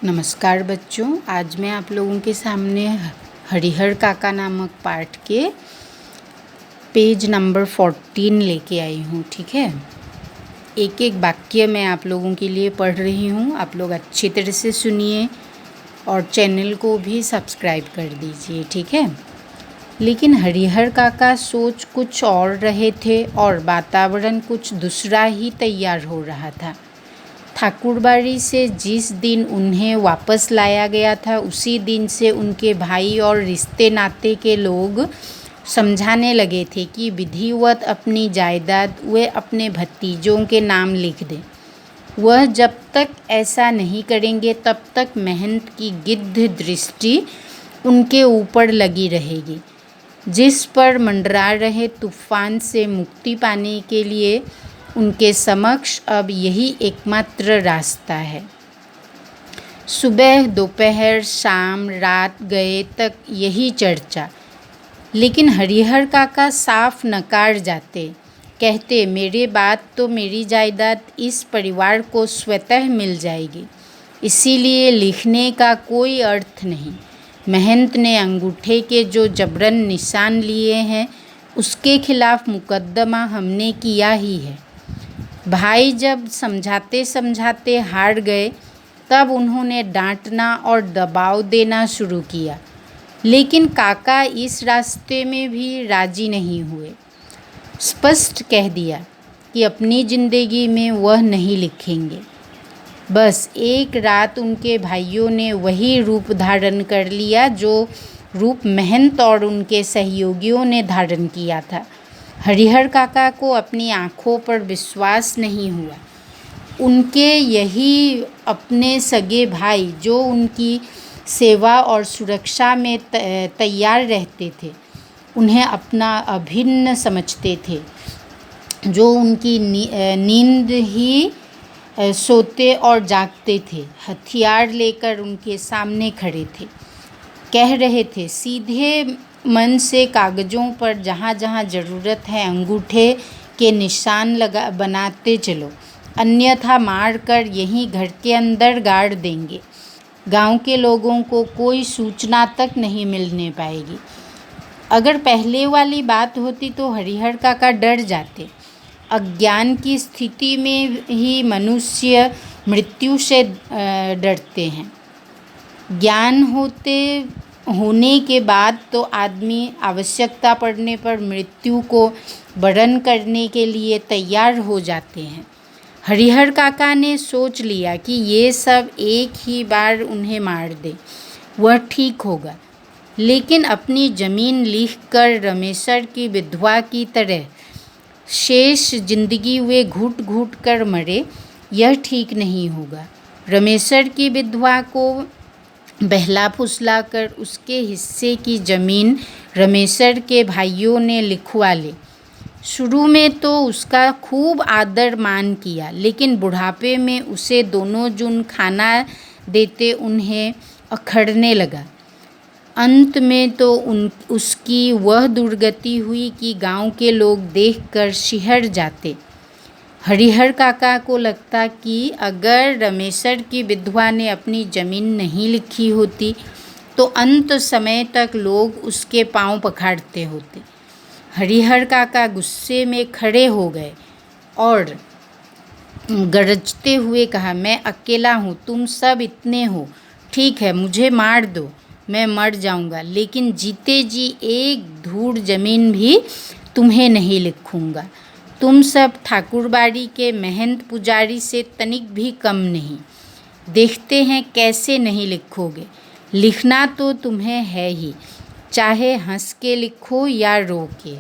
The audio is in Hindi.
नमस्कार बच्चों, आज मैं आप लोगों के सामने हरिहर काका नामक पाठ के पेज नंबर 14 लेके आई हूँ। ठीक है, एक एक वाक्य मैं आप लोगों के लिए पढ़ रही हूँ। आप लोग अच्छी तरह से सुनिए और चैनल को भी सब्सक्राइब कर दीजिए। ठीक है। लेकिन हरिहर काका सोच कुछ और रहे थे और वातावरण कुछ दूसरा ही तैयार हो रहा था। ठाकुरबाड़ी से जिस दिन उन्हें वापस लाया गया था, उसी दिन से उनके भाई और रिश्ते नाते के लोग समझाने लगे थे कि विधिवत अपनी जायदाद वे अपने भतीजों के नाम लिख दें। वह जब तक ऐसा नहीं करेंगे तब तक महंत की गिद्ध दृष्टि उनके ऊपर लगी रहेगी। जिस पर मंडरा रहे तूफान से मुक्ति पाने के लिए उनके समक्ष अब यही एकमात्र रास्ता है। सुबह, दोपहर, शाम, रात गए तक यही चर्चा। लेकिन हरिहर काका साफ नकार जाते, कहते मेरे बाद तो मेरी जायदाद इस परिवार को स्वतः मिल जाएगी, इसीलिए लिखने का कोई अर्थ नहीं। महंत ने अंगूठे के जो जबरन निशान लिए हैं उसके खिलाफ मुकदमा हमने किया ही है। भाई जब समझाते समझाते हार गए तब उन्होंने डांटना और दबाव देना शुरू किया, लेकिन काका इस रास्ते में भी राजी नहीं हुए। स्पष्ट कह दिया कि अपनी ज़िंदगी में वह नहीं लिखेंगे। बस एक रात उनके भाइयों ने वही रूप धारण कर लिया जो रूप महंत और उनके सहयोगियों ने धारण किया था। हरिहर काका को अपनी आँखों पर विश्वास नहीं हुआ। उनके यही अपने सगे भाई जो उनकी सेवा और सुरक्षा में तैयार रहते थे, उन्हें अपना अभिन्न समझते थे, जो उनकी नींद ही सोते और जागते थे, हथियार लेकर उनके सामने खड़े थे। कह रहे थे, सीधे मन से कागज़ों पर जहाँ जहाँ ज़रूरत है अंगूठे के निशान बनाते चलो, अन्यथा मार कर यहीं घर के अंदर गाड़ देंगे। गांव के लोगों को कोई सूचना तक नहीं मिलने पाएगी। अगर पहले वाली बात होती तो हरिहर काका डर जाते। अज्ञान की स्थिति में ही मनुष्य मृत्यु से डरते हैं। ज्ञान होने के बाद तो आदमी आवश्यकता पड़ने पर मृत्यु को वरण करने के लिए तैयार हो जाते हैं। हरिहर काका ने सोच लिया कि ये सब एक ही बार उन्हें मार दे, वह ठीक होगा। लेकिन अपनी ज़मीन लिख कर रमेशर की विधवा की तरह शेष जिंदगी वे घुट घुट कर मरे, यह ठीक नहीं होगा। रमेशर की विधवा को बहला फुसला कर उसके हिस्से की ज़मीन रमेशर के भाइयों ने लिखवा ली। शुरू में तो उसका खूब आदर मान किया, लेकिन बुढ़ापे में उसे दोनों जून खाना देते उन्हें अखड़ने लगा। अंत में तो उसकी वह दुर्गति हुई कि गांव के लोग देखकर सिहर जाते। हरिहर काका को लगता कि अगर रमेशर की विधवा ने अपनी ज़मीन नहीं लिखी होती तो अंत समय तक लोग उसके पांव पखाड़ते होते। हरिहर काका गुस्से में खड़े हो गए और गरजते हुए कहा, मैं अकेला हूँ, तुम सब इतने हो, ठीक है मुझे मार दो, मैं मर जाऊँगा, लेकिन जीते जी एक धूड़ ज़मीन भी तुम्हें नहीं लिखूँगा। तुम सब ठाकुरबाड़ी के महंत पुजारी से तनिक भी कम नहीं। देखते हैं कैसे नहीं लिखोगे। लिखना तो तुम्हें है ही, चाहे हंस के लिखो या रो के।